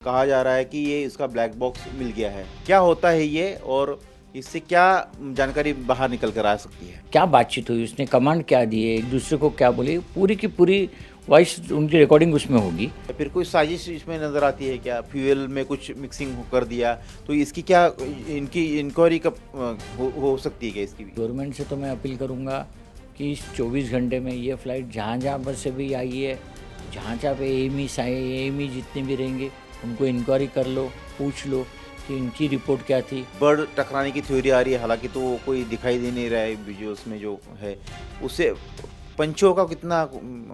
कहा जा रहा है कि ये इसका ब्लैक बॉक्स मिल गया है। क्या होता है ये और इससे क्या जानकारी बाहर निकल कर आ सकती है? क्या बातचीत हुई, उसने कमांड क्या दिए, एक दूसरे को क्या बोले, पूरी की पूरी वॉइस उनकी रिकॉर्डिंग उसमें होगी। या फिर कोई साजिश इसमें नजर आती है क्या? फ्यूल में कुछ मिक्सिंग कर दिया तो इसकी क्या इनकी इंक्वायरी कब हो सकती है क्या इसकी भी? गवर्नमेंट से तो मैं अपील करूंगा कि इस 24 घंटे में ये फ्लाइट जहाँ जहाँ पर से भी आई है, जहाँ जहाँ पे एएमई जितने भी रहेंगे उनको इंक्वायरी कर लो, पूछ लो कि इनकी रिपोर्ट क्या थी। बर्ड टकराने की थ्योरी आ रही है, हालांकि तो वो कोई दिखाई दे नहीं रहा है वीडियोस में जो है। उससे पंछियों का कितना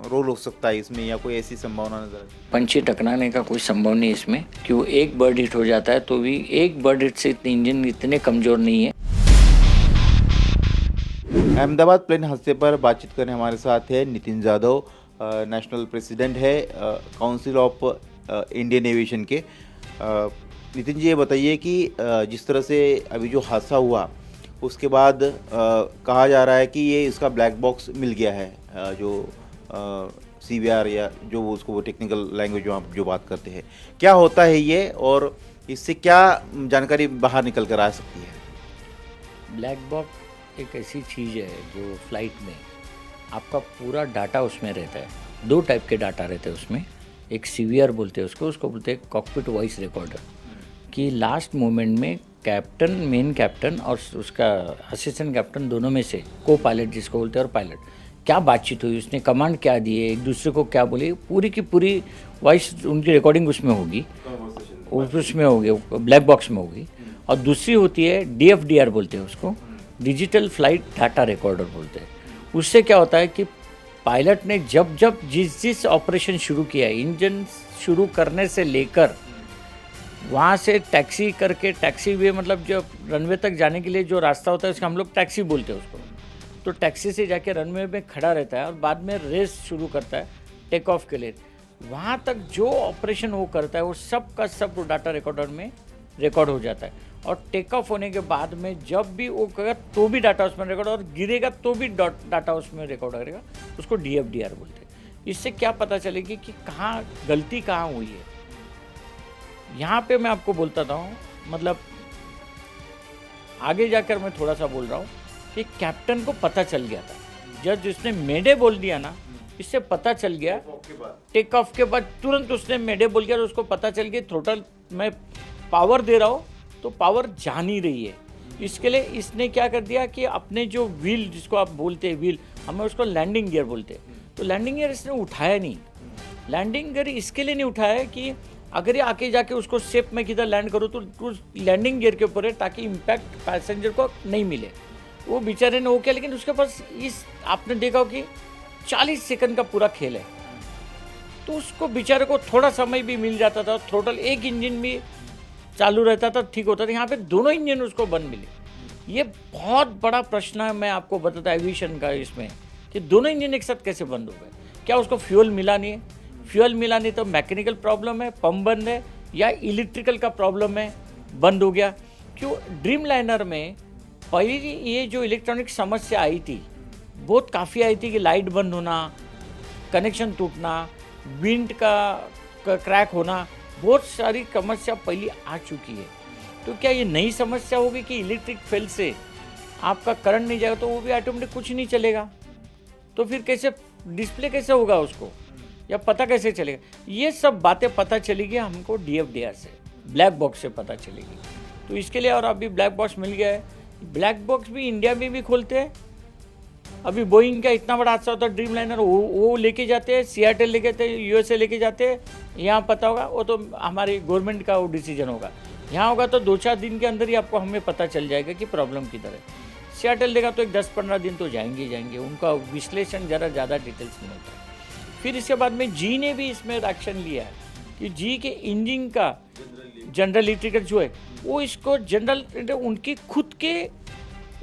रोल हो सकता है इसमें, या कोई ऐसी संभावना नजर आती है? पंछी टकराने का कोई संभव नहीं इसमें, क्यों एक बर्ड हिट हो जाता है तो भी एक बर्ड हिट से इतने इंजन इतने कमज़ोर नहीं है। अहमदाबाद प्लेन हादसे पर बातचीत करने हमारे साथ है नितिन जाधव, नेशनल प्रेसिडेंट है काउंसिल ऑफ इंडियन एविएशन के। नितिन जी, ये बताइए कि जिस तरह से अभी जो हादसा हुआ उसके बाद कहा जा रहा है कि ये इसका ब्लैक बॉक्स मिल गया है, जो CVR या जो उसको वो टेक्निकल लैंग्वेज जो आप जो बात करते हैं। क्या होता है ये और इससे क्या जानकारी बाहर निकल कर आ सकती है? ब्लैक बॉक्स एक ऐसी चीज़ है जो फ्लाइट में आपका पूरा डाटा उसमें रहता है। दो टाइप के डाटा रहते हैं उसमें। एक CVR बोलते हैं उसको बोलते हैं कॉकपिट वॉइस रिकॉर्डर, कि लास्ट मोमेंट में कैप्टन, मेन कैप्टन और उसका असिस्टेंट कैप्टन दोनों में से को पायलट जिसको बोलते हैं और पायलट क्या बातचीत हुई, उसने कमांड क्या दिए, एक दूसरे को क्या बोले, पूरी की पूरी वॉइस उनकी रिकॉर्डिंग उसमें होगी, उसमें होगी, ब्लैक बॉक्स में होगी। और दूसरी होती है DFDR बोलते हैं उसको, डिजिटल फ्लाइट डाटा रिकॉर्डर बोलते हैं। उससे क्या होता है कि पायलट ने जब जिस ऑपरेशन शुरू किया है, इंजन शुरू करने से लेकर वहाँ से टैक्सी करके, टैक्सी वे मतलब जो रनवे तक जाने के लिए जो रास्ता होता है उसका हम लोग टैक्सी बोलते हैं उसको, तो टैक्सी से जाके रनवे में खड़ा रहता है और बाद में रेस शुरू करता है टेक ऑफ के लिए। वहाँ तक जो ऑपरेशन वो करता है वो सब का सब डाटा रिकॉर्डर में रिकॉर्ड हो जाता है। और टेक ऑफ होने के बाद में जब भी वो करेगा तो भी डाटा उसमें रिकॉर्ड, और गिरेगा तो भी डाटा उसमें रिकॉर्ड करेगा। उसको DFDR बोलते हैं। इससे क्या पता चलेगी कि कहाँ गलती कहाँ हुई है। यहाँ पे मैं आपको बोलता हूँ, मतलब आगे जाकर मैं थोड़ा सा बोल रहा हूँ कि कैप्टन को पता चल गया था, जब जिसने मेडे बोल दिया ना, इससे पता चल गया टेक ऑफ के बाद तुरंत उसने मेडे बोल दिया और उसको पता चल गया थ्रोटल मैं पावर दे रहा हूँ तो पावर जा नहीं रही है। इसके लिए इसने क्या कर दिया कि अपने जो व्हील, जिसको आप बोलते हैं व्हील, हमें उसको लैंडिंग गियर बोलते हैं, तो लैंडिंग गियर इसने उठाया नहीं। लैंडिंग गियर इसके लिए नहीं उठाया कि अगर ये आके जाके उसको शेप में किधर लैंड करो तो लैंडिंग गियर के ऊपर है, ताकि इम्पैक्ट पैसेंजर को नहीं मिले। वो बेचारे ने वो किया, लेकिन उसके पास इस आपने देखा हो कि 40 सेकंड का पूरा खेल है, तो उसको बेचारे को थोड़ा समय भी मिल जाता था, थ्रोटल एक इंजन भी चालू रहता था, ठीक होता था। यहाँ पे दोनों इंजन उसको बंद मिले। ये बहुत बड़ा प्रश्न है, मैं आपको बताता एविएशन का इसमें, कि दोनों इंजन एक साथ कैसे बंद हो गए। क्या उसको फ्यूल मिला नहीं है? फ्यूल मिला नहीं तो मैकेनिकल प्रॉब्लम है, पंप बंद है, या इलेक्ट्रिकल का प्रॉब्लम है, बंद हो गया। क्यों ड्रीम लाइनर में पहली ये जो इलेक्ट्रॉनिक समस्या आई थी बहुत काफ़ी आई थी, कि लाइट बंद होना, कनेक्शन टूटना, विंड का क्रैक होना, बहुत सारी समस्या पहली आ चुकी है। तो क्या ये नई समस्या होगी कि इलेक्ट्रिक फेल से आपका करंट नहीं जाएगा तो वो भी ऑटोमेटिक कुछ नहीं चलेगा, तो फिर कैसे डिस्प्ले कैसे होगा उसको, या पता कैसे चलेगा? ये सब बातें पता चलेगी हमको DFDR से, ब्लैक बॉक्स से पता चलेगी। तो इसके लिए और अभी ब्लैक बॉक्स मिल गया है। ब्लैक बॉक्स भी इंडिया में भी खोलते हैं। अभी बोइंग का इतना बड़ा हादसा होता है, ड्रीम लाइनर वो लेके जाते हैं, सियाटल लेके जाते हैं, USA लेके जाते हैं। यहाँ पता होगा, वो तो हमारी गवर्नमेंट का वो डिसीजन होगा। यहाँ होगा तो 2-4 दिन के अंदर ही आपको हमें पता चल जाएगा कि प्रॉब्लम किधर है। सियाटल लेगा तो एक 10-15 दिन तो जाएंगे, उनका विश्लेषण ज़रा ज़्यादा डिटेल्स में होता है। फिर इसके बाद में जी ने भी इसमें एक्शन लिया है कि जी के इंजन का जनरल इलेक्ट्रिकल जो है वो इसको जनरल उनकी खुद के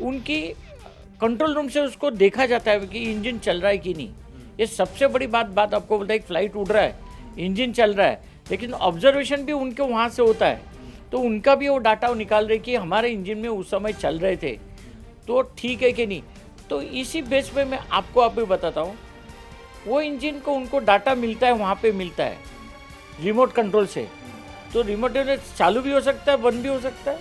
उनकी कंट्रोल रूम से उसको देखा जाता है कि इंजन चल रहा है कि नहीं। ये सबसे बड़ी बात आपको बोलता है, एक फ्लाइट उड़ रहा है, इंजन चल रहा है, लेकिन ऑब्जर्वेशन भी उनके वहाँ से होता है, तो उनका भी वो डाटा वो निकाल रहे कि हमारे इंजन में उस समय चल रहे थे तो ठीक है कि नहीं। तो इसी बेस पे मैं आपको अभी बताता हूँ, वो इंजन को उनको डाटा मिलता है, वहाँ पे मिलता है रिमोट कंट्रोल से, तो रिमोट चालू भी हो सकता है, बंद भी हो सकता है,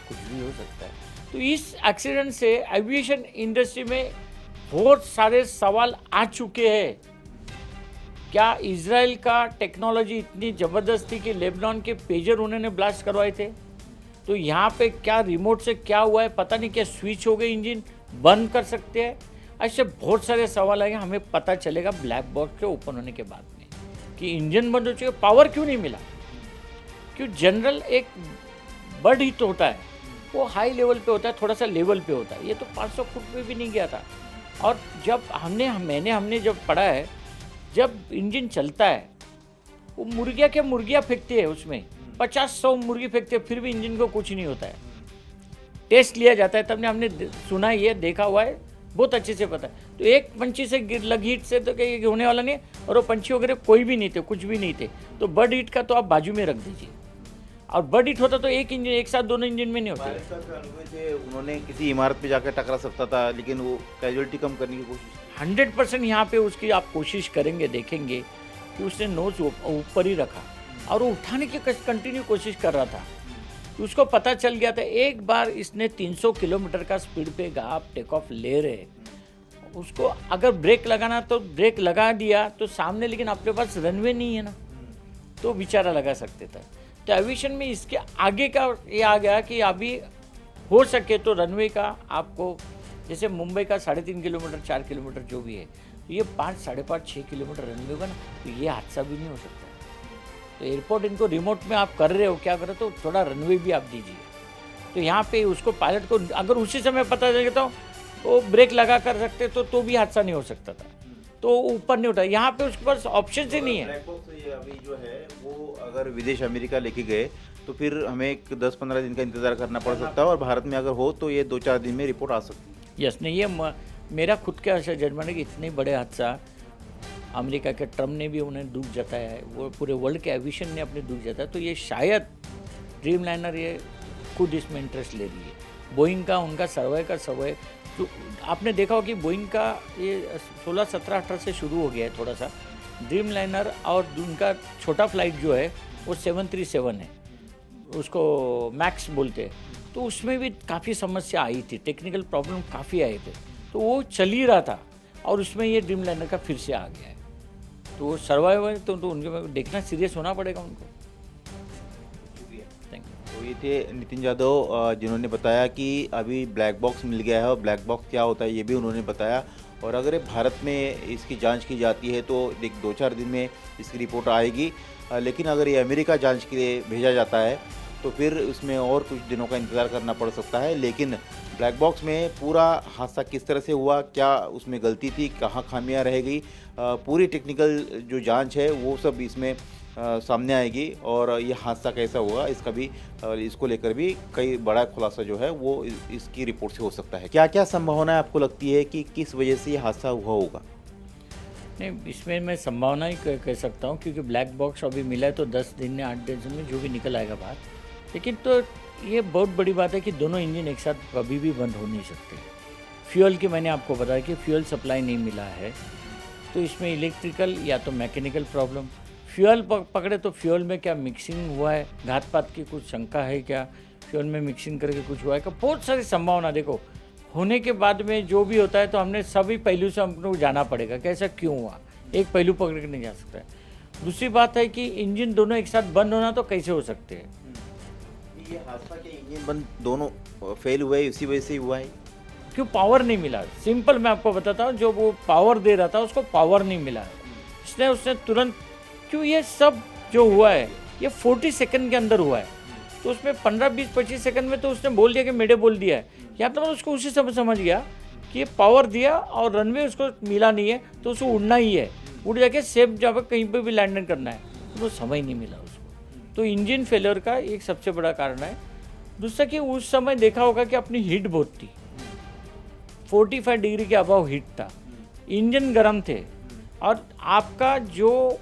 कुछ भी हो सकता है। तो इस एक्सीडेंट से एविएशन इंडस्ट्री में बहुत सारे सवाल आ चुके हैं। क्या इजराइल का टेक्नोलॉजी इतनी ज़बरदस्त थी कि लेबनान के पेजर उन्होंने ब्लास्ट करवाए थे? तो यहाँ पे क्या रिमोट से क्या हुआ है पता नहीं, क्या स्विच हो गई, इंजन बंद कर सकते हैं? ऐसे बहुत सारे सवाल आएंगे, हमें पता चलेगा ब्लैक बॉक्स के ओपन होने के बाद में कि इंजन बंद हो चुका, पावर क्यों नहीं मिला। क्यों जनरल एक बर्ड हिट होता है, वो हाई लेवल पे होता है, थोड़ा सा लेवल पे होता है, ये तो 500 फुट पे भी नहीं गया था। और जब हमने जब पढ़ा है, जब इंजन चलता है वो मुर्गियाँ फेंकते हैं, उसमें 50-100 मुर्गी फेंकते हैं, फिर भी इंजन को कुछ नहीं होता है। टेस्ट लिया जाता है, तब हमने सुना ही है, देखा हुआ है, बहुत अच्छे से पता है। तो एक पंछी से लग हिट से तो कहीं होने वाला नहीं, और वो पंछी वगैरह कोई भी नहीं थे, कुछ भी नहीं थे। तो बर्ड हिट का तो आप बाजू में रख दीजिए, और बर्ड हिट होता तो एक साथ दोनों इंजन में नहीं होते। उन्होंने किसी इमारत पे जाकर टकरा सकता था, लेकिन वो कैजुअलिटी कम करने की कोशिश 100% यहाँ पे उसकी आप कोशिश करेंगे, देखेंगे कि उसने नोज ऊपर ही रखा और वो उठाने की कंटिन्यू कोशिश कर रहा था। तो उसको पता चल गया था, एक बार इसने 300 किलोमीटर का स्पीड पे आप टेक ऑफ ले रहे, उसको अगर ब्रेक लगाना तो ब्रेक लगा दिया तो सामने, लेकिन अपने पास रनवे नहीं है ना, तो बेचारा लगा सकते थे। तो एविएशन में इसके आगे का ये आ गया कि अभी हो सके तो रनवे का आपको, जैसे मुंबई का 3.5 किलोमीटर 4 किलोमीटर जो भी है, तो ये 5, 5.5, 6 किलोमीटर रनवे होगा ना, तो ये हादसा भी नहीं हो सकता। तो एयरपोर्ट इनको रिमोट में आप कर रहे हो, क्या कर रहे हो, तो थोड़ा रनवे भी आप दीजिए। तो यहाँ पे उसको पायलट को अगर उसी समय पता चल गया तो वो ब्रेक लगा कर सकते तो भी हादसा नहीं हो सकता था। तो ऊपर नहीं उठा, यहाँ पे उसके पास ऑप्शन ही नहीं है। ब्लैक बॉक्स ये अभी जो है वो अगर विदेश अमेरिका लेके गए तो फिर हमें 10-15 दिन का इंतजार करना पड़ सकता है, और भारत में अगर हो तो ये 2-4 दिन में रिपोर्ट आ सकती है। यस नहीं, ये मेरा खुद का ऐसा जजमेंट है कि इतने बड़े हादसा अमेरिका के ट्रम्प ने भी उन्हें दुख जताया है, वो पूरे वर्ल्ड के एविएशन ने अपने दुख जताया। तो ये शायद ड्रीम लाइनर ये खुद इसमें इंटरेस्ट ले रही है। बोइंग का उनका सर्वे तो आपने देखा हो कि बोइंग का ये 16, 17, 18 से शुरू हो गया है थोड़ा सा ड्रीम लाइनर, और उनका छोटा फ्लाइट जो है वो 737 है, उसको मैक्स बोलते हैं। तो उसमें भी काफ़ी समस्या आई थी, टेक्निकल प्रॉब्लम काफ़ी आए थे, तो वो चल ही रहा था, और उसमें ये ड्रीम लाइनर का फिर से आ गया है। तो वो सर्वाइवर तो उनके देखना सीरियस होना पड़ेगा उनको। Thank you. तो ये थे नितिन जाधव, जिन्होंने बताया कि अभी ब्लैक बॉक्स मिल गया है, और ब्लैक बॉक्स क्या होता है ये भी उन्होंने बताया। और अगर भारत में इसकी जांच की जाती है तो 2-4 दिन में इसकी रिपोर्ट आएगी, लेकिन अगर ये अमेरिका जांच के लिए भेजा जाता है तो फिर उसमें और कुछ दिनों का इंतज़ार करना पड़ सकता है। लेकिन ब्लैक बॉक्स में पूरा हादसा किस तरह से हुआ, क्या उसमें गलती थी, कहाँ खामियां रह गई, पूरी टेक्निकल जो जांच है वो सब इसमें सामने आएगी, और ये हादसा कैसा हुआ इसका भी इसको लेकर भी कई बड़ा खुलासा जो है वो इसकी रिपोर्ट से हो सकता है। क्या क्या संभावना आपको लगती है कि किस वजह से ये हादसा हुआ होगा? नहीं, इसमें मैं संभावना ही कह सकता हूँ, क्योंकि ब्लैक बॉक्स अभी मिला है तो 10 दिन या 8 दिन में जो भी निकल आएगा बाहर। लेकिन तो ये बहुत बड़ी बात है कि दोनों इंजन एक साथ कभी भी बंद हो नहीं सकते। फ्यूल की मैंने आपको बताया कि फ्यूल सप्लाई नहीं मिला है, तो इसमें इलेक्ट्रिकल या तो मैकेनिकल प्रॉब्लम, फ्यूल पकड़े तो फ्यूल में क्या मिक्सिंग हुआ है, घात पात की कुछ शंका है क्या, फ्यूल में मिक्सिंग करके कुछ हुआ है क्या, बहुत सारी संभावना। देखो होने के बाद में जो भी होता है तो हमने सभी पहलू से हमको जाना पड़ेगा कि ऐसा क्यों हुआ, एक पहलू पकड़ के नहीं जा सकता है। दूसरी बात है कि इंजन दोनों एक साथ बंद होना तो कैसे हो सकते हैं। ये हादसा के इंजन बंद दोनों फेल हुए, इसी वजह से हुआ है। क्यों, पावर नहीं मिला। सिंपल मैं आपको बताता हूँ, जो वो पावर दे रहा था उसको पावर नहीं मिला, इसलिए उसने तुरंत, क्यों ये सब जो हुआ है ये 40 सेकंड के अंदर हुआ है, तो उसमें 15, 20, 25 सेकंड में तो उसने बोल दिया कि मेडे बोल दिया है, या तो उसको उसी समय समझ गया कि ये पावर दिया और रनवे उसको मिला नहीं है तो उसको उड़ना ही है, उड़ जाके सेफ जगह कहीं पर भी लैंडिंग करना है, तो वो समय नहीं मिला उसको। तो इंजन फेलियर का एक सबसे बड़ा कारण है। दूसरा कि उस समय देखा होगा कि अपनी हीट बहुत थी, 45 डिग्री के अबाव हीट था, इंजन गर्म थे, और आपका जो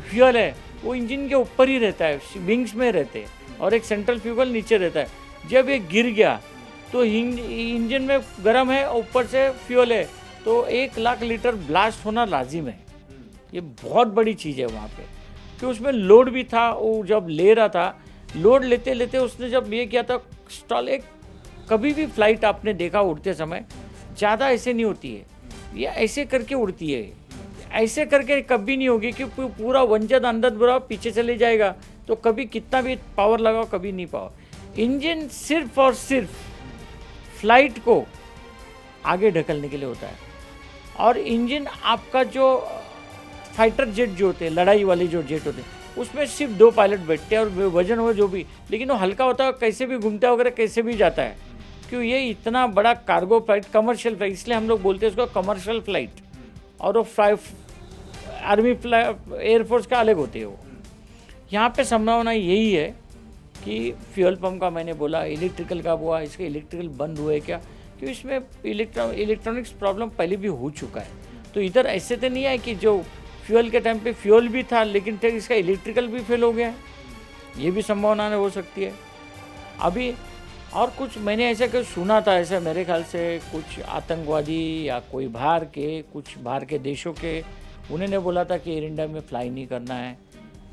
फ्यूल है वो इंजन के ऊपर ही रहता है, विंग्स में रहते हैं, और एक सेंट्रल फ्यूल नीचे रहता है। जब ये गिर गया तो इंजन में गर्म है, ऊपर से फ्यूल है, तो 1 लाख लीटर ब्लास्ट होना लाजिम है। ये बहुत बड़ी चीज़ है वहाँ पे। कि उसमें लोड भी था, वो जब ले रहा था, लोड लेते लेते उसने जब ये किया था स्टॉल। एक कभी भी फ्लाइट आपने देखा उड़ते समय ज़्यादा ऐसे नहीं होती है, ये ऐसे करके उड़ती है, ऐसे करके कभी नहीं होगी कि पूरा वंजन अंदर बुरा पीछे चले जाएगा, तो कभी कितना भी पावर लगाओ कभी नहीं पावर। इंजन सिर्फ और सिर्फ फ्लाइट को आगे ढकलने के लिए होता है। और इंजन आपका जो फाइटर जेट जो होते हैं, लड़ाई वाले जो जेट होते हैं, उसमें सिर्फ 2 पायलट बैठते हैं और वजन हो जो भी, लेकिन वो हल्का होता है, कैसे भी घूमता है वगैरह, कैसे भी जाता है, क्यों ये इतना बड़ा कार्गो फ्लाइट, कमर्शियल फ्लाइट, इसलिए हम लोग बोलते हैं इसको कमर्शियल फ्लाइट। और वो आर्मी एयरफोर्स का अलग होते हैं वो। यहाँ पे संभावना यही है कि फ्यूल पंप का मैंने बोला, इलेक्ट्रिकल का हुआ, इसके इलेक्ट्रिकल बंद हुए क्या, कि इसमें इलेक्ट्रॉनिक्स प्रॉब्लम पहले भी हो चुका है। तो इधर ऐसे तो नहीं है कि जो फ्यूल के टाइम पे फ्यूल भी था लेकिन फिर इसका इलेक्ट्रिकल भी फेल हो गया है, ये भी संभावना हो सकती है अभी। और कुछ मैंने ऐसा कुछ सुना था, ऐसा मेरे ख्याल से कुछ आतंकवादी या कोई कुछ बाहर के देशों के, उन्होंने बोला था कि एयर इंडिया में फ्लाई नहीं करना है,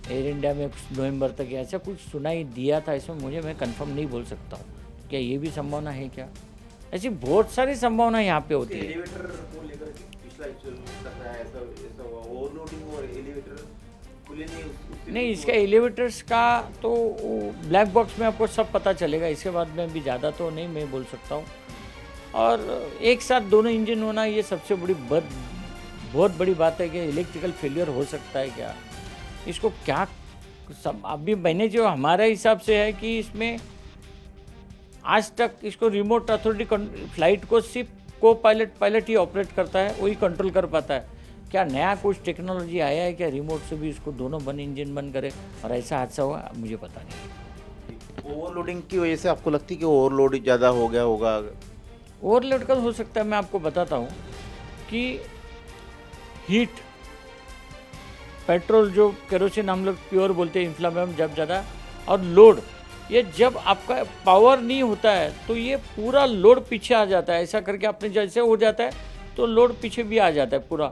एयर इंडिया में नवंबर तक, ऐसा कुछ सुनाई दिया था। इसमें मैं कंफर्म नहीं बोल सकता हूँ, क्या ये भी संभावना है क्या? ऐसी बहुत सारी संभावना यहाँ पे होती है। एलिवेटर को लेकर पिछला ऐसा ओवरलोडिंग और एलिवेटर खुले नहीं, इसका एलिवेटर्स का तो ब्लैक बॉक्स में आपको सब पता चलेगा, इसके बाद में भी ज़्यादा तो नहीं मैं बोल सकता हूँ। और एक साथ दोनों इंजन होना ये सबसे बहुत बड़ी बात है कि इलेक्ट्रिकल फेलियर हो सकता है क्या, इसको क्या सब अभी मैंने जो हमारे हिसाब से है कि इसमें आज तक इसको रिमोट अथॉरिटी फ्लाइट को सिर्फ को पायलट ही ऑपरेट करता है, वही कंट्रोल कर पाता है। क्या नया कुछ टेक्नोलॉजी आया है क्या रिमोट से भी इसको दोनों इंजन बंद करे और ऐसा हादसा हुआ, मुझे पता नहीं। ओवरलोडिंग की वजह से आपको लगती है कि ओवरलोड ज़्यादा हो गया होगा? ओवरलोड का हो सकता है, मैं आपको बताता हूँ कि हीट, पेट्रोल जो केरोसिन हम लोग प्योर बोलते हैं, इन्फ्लामेबल जब ज़्यादा, और लोड, ये जब आपका पावर नहीं होता है तो ये पूरा लोड पीछे आ जाता है। ऐसा करके आपने जैसे हो जाता है तो लोड पीछे भी आ जाता है। पूरा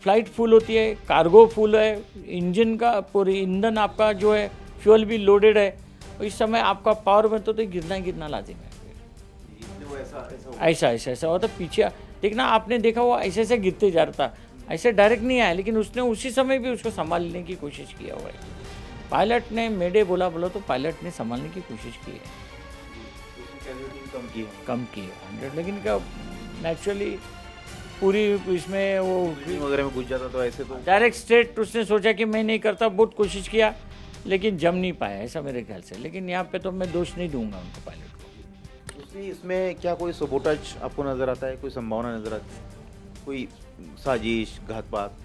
फ्लाइट फुल होती है, कार्गो फुल है, इंजन का पूरी ईंधन आपका जो है फ्यूल भी लोडेड है, इस समय आपका पावर में तो गिरना लाजिम है। ऐसा होता पीछे, देखना आपने देखा हुआ ऐसे गिरते जा रहा था, ऐसे डायरेक्ट नहीं आया, लेकिन उसने उसी समय भी उसको संभालने की कोशिश किया हुआ है। पायलट ने मेडे बोला तो पायलट ने संभालने की कोशिश की है, कम की है 100, लेकिन क्या नेचुरली पूरी इसमें वो वगैरह में घुस जाता तो ऐसे तो डायरेक्ट स्ट्रेट उसने सोचा कि मैं नहीं करता, बहुत कोशिश किया लेकिन जम नहीं पाया, ऐसा मेरे ख्याल से। लेकिन यहाँ पे तो मैं दोष नहीं दूंगा उनको, पायलट को। दूसरी इसमें क्या कोई सबोटाज आपको नज़र आता है, कोई संभावना नज़र आती है, कोई साजिश, घातपात?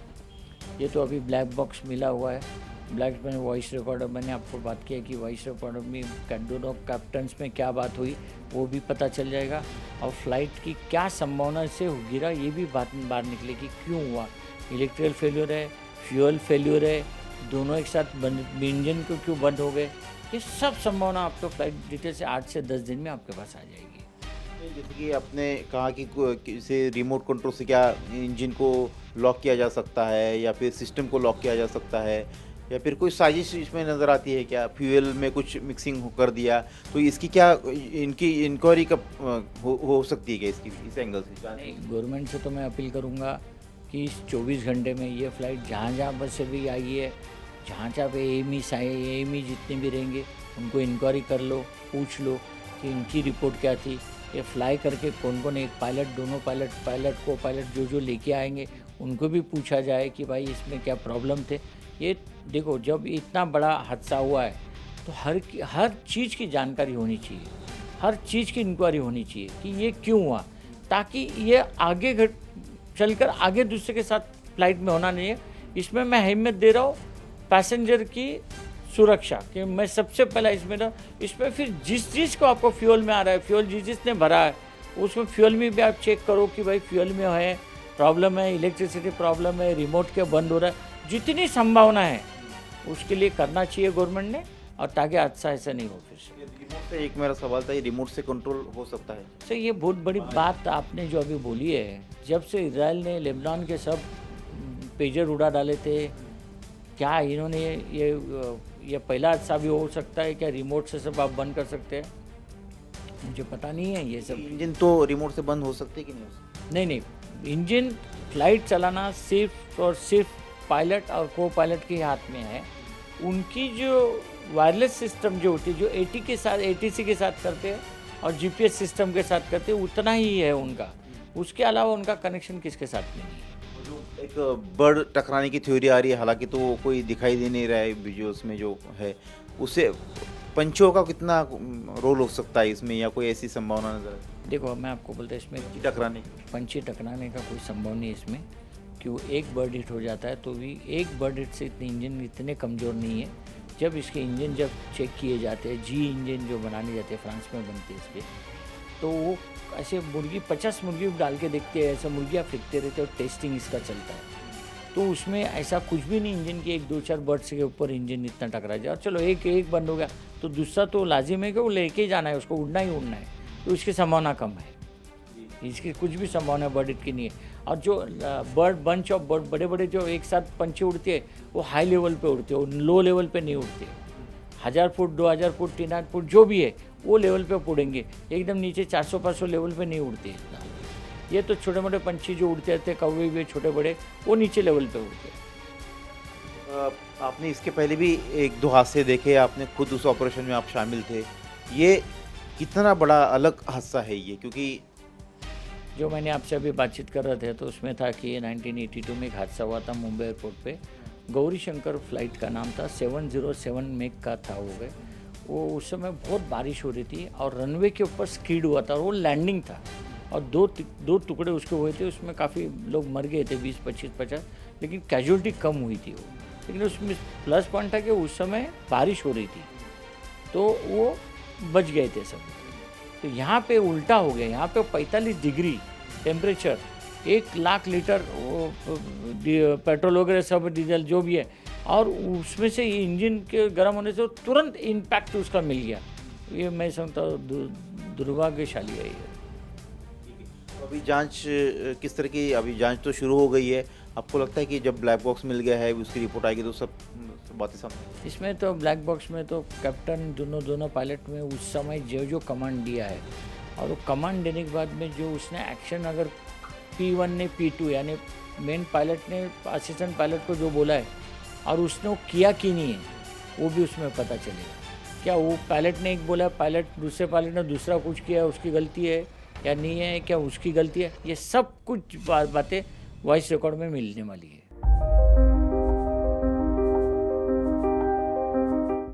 ये तो अभी ब्लैक बॉक्स मिला हुआ है। ब्लैक में वॉइस रिकॉर्डर, मैंने आपको बात किया कि वॉइस रिकॉर्डर में दोनों कैप्टन्स में क्या बात हुई वो भी पता चल जाएगा, और फ्लाइट की क्या संभावना से गिरा ये भी बात बाहर निकलेगी, क्यों हुआ, इलेक्ट्रिकल फेल्यूर है, फ्यूल फेल्यूर है, दोनों एक साथ इंजन को क्यों बंद हो गए, ये सब संभावना आपको फ्लाइट डिटेल से 8 से 10 दिन में आपके पास आ जाएगी। जैसे कि आपने कहा कि इसे रिमोट कंट्रोल से क्या इंजन को लॉक किया जा सकता है, या फिर सिस्टम को लॉक किया जा सकता है, या फिर कोई साजिश इसमें नज़र आती है क्या, फ्यूल में कुछ मिक्सिंग कर दिया, तो इसकी क्या इनकी इंक्वायरी कब हो सकती है क्या इसकी, इस एंगल से? गवर्नमेंट से तो मैं अपील करूँगा कि इस 24 घंटे में ये फ्लाइट जहाँ बस से भी आई है, जहाँ पे एएमई जितने भी रहेंगे उनको इंक्वायरी कर लो, पूछ लो कि इनकी रिपोर्ट क्या थी, ये फ्लाई करके कौन एक पायलट, दोनों पायलट को पायलट जो लेके आएंगे उनको भी पूछा जाए कि भाई इसमें क्या प्रॉब्लम थे। ये देखो, जब इतना बड़ा हादसा हुआ है तो हर चीज़ की जानकारी होनी चाहिए, हर चीज़ की इंक्वायरी होनी चाहिए कि ये क्यों हुआ, ताकि ये आगे चलकर आगे दूसरे के साथ फ्लाइट में होना नहीं है। इसमें मैं अहमियत दे रहा हूँ पैसेंजर की सुरक्षा, कि मैं सबसे पहला इसमें फिर जिस चीज़ को आपको फ्यूल में आ रहा है, फ्यूल जिसने भरा है उसमें फ्यूल में भी आप चेक करो कि भाई फ्यूल में है प्रॉब्लम है, इलेक्ट्रिसिटी प्रॉब्लम है, रिमोट के बंद हो रहा है, जितनी संभावना है उसके लिए करना चाहिए गवर्नमेंट ने, और ताकि हादसा ऐसा नहीं हो फिर से। रिमोट से एक मेरा सवाल था, ये रिमोट से कंट्रोल हो सकता है? सर ये बहुत बड़ी बात आपने जो अभी बोली है, जब से इजराइल ने लेबनान के सब पेजर उड़ा डाले थे, क्या इन्होंने ये पहला हादसा भी हो सकता है क्या? रिमोट से सब आप बंद कर सकते हैं? मुझे पता नहीं है ये सब। इंजन तो रिमोट से बंद हो सकते हैं कि नहीं हो सकते? नहीं, इंजन फ्लाइट चलाना सिर्फ और सिर्फ पायलट और को पायलट के हाथ में है। उनकी जो वायरलेस सिस्टम जो होती है, जो एटीसी के साथ करते हैं और जीपीएस सिस्टम के साथ करते हैं, उतना ही है उनका। उसके अलावा उनका कनेक्शन किसके साथ नहीं है। जो एक बर्ड टकराने की थ्योरी आ रही है, हालांकि तो वो कोई दिखाई दे नहीं रहा है वीडियोस में जो है, उससे पंछियों का कितना रोल हो सकता है इसमें, या कोई ऐसी संभावना नजर आती देखो, मैं आपको बोलता इसमें है टकराने की? पंछी टकराने का कोई संभव नहीं है इसमें, कि वो एक बर्ड हिट हो जाता है तो भी एक बर्ड हिट से इतने इंजन इतने कमज़ोर नहीं है। जब इसके इंजन जब चेक किए जाते हैं, जी इंजन जो बनाने जाते हैं, फ्रांस में बनते हैं इसके, तो वो ऐसे 50 मुर्गी डाल के देखते हैं, ऐसा मुर्गियाँ फेंकते रहते हैं और टेस्टिंग इसका चलता है। तो उसमें ऐसा कुछ भी नहीं इंजन की 1-2-4 बर्ड्स के ऊपर इंजन इतना टकरा जाए। और चलो एक बंद हो गया तो दूसरा तो लाजिम है कि वो लेके जाना है, उसको उड़ना ही उड़ना है, तो उसकी संभावना कम है। इसकी कुछ भी संभावना बर्ड हिट की नहीं है। और जो बंच ऑफ बर्ड बड़े बड़े जो एक साथ पंछी उड़ते हैं, वो हाई लेवल पे उड़ते हैं, वो लो लेवल पे नहीं उड़ते। 1000 फुट, 2000 फुट, 3000 फुट जो भी है वो लेवल पे उड़ेंगे, एकदम नीचे 400-500 लेवल पे नहीं उड़ते इतना। ये तो छोटे मोटे पंछी जो उड़ते रहते, कौवे भी छोटे बड़े, वो नीचे लेवल पे उड़ते हैं। आपने इसके पहले भी 1-2 हादसे देखे, आपने खुद उस ऑपरेशन में आप शामिल थे। ये कितना बड़ा अलग हादसा है ये, क्योंकि जो मैंने आपसे अभी बातचीत कर रहे थे तो उसमें था कि 1982 में एक हादसा हुआ था मुंबई एयरपोर्ट पे। गौरी शंकर फ्लाइट का नाम था, 707 मेक का था वो उस समय बहुत बारिश हो रही थी और रनवे के ऊपर स्कीड हुआ था और वो लैंडिंग था और दो टुकड़े उसके हुए थे। उसमें काफ़ी लोग मर गए थे, 20, 25, 50, लेकिन कैजुअलिटी कम हुई थी वो। लेकिन उसमें प्लस पॉइंट था कि उस समय बारिश हो रही थी तो वो बच गए थे सब। तो यहाँ पे उल्टा हो गया, यहाँ पे 45 डिग्री टेम्परेचर, 1 लाख लीटर वो पेट्रोल वगैरह सब डीजल जो भी है, और उसमें से ये इंजन के गर्म होने से तुरंत इम्पैक्ट उसका मिल गया। ये मैं समझता हूँ दुर्भाग्यशाली है ये। अभी जांच किस तरह की, अभी जांच तो शुरू हो गई है, आपको लगता है कि जब ब्लैक बॉक्स मिल गया है, उसकी रिपोर्ट आएगी तो सब बातें सामने? इसमें तो ब्लैक बॉक्स में तो कैप्टन दोनों पायलट में उस समय जो कमांड दिया है, और वो कमांड देने के बाद में जो उसने एक्शन, अगर P1 ने P2 यानी मेन पायलट ने असिस्टेंट पायलट को जो बोला है और उसने वो किया कि नहीं है, वो भी उसमें पता चलेगा। क्या वो पायलट ने एक बोला, दूसरे पायलट ने दूसरा कुछ किया, उसकी गलती है या नहीं है, क्या उसकी गलती है, ये सब कुछ बातें वॉइस रिकॉर्ड में मिलने वाली है।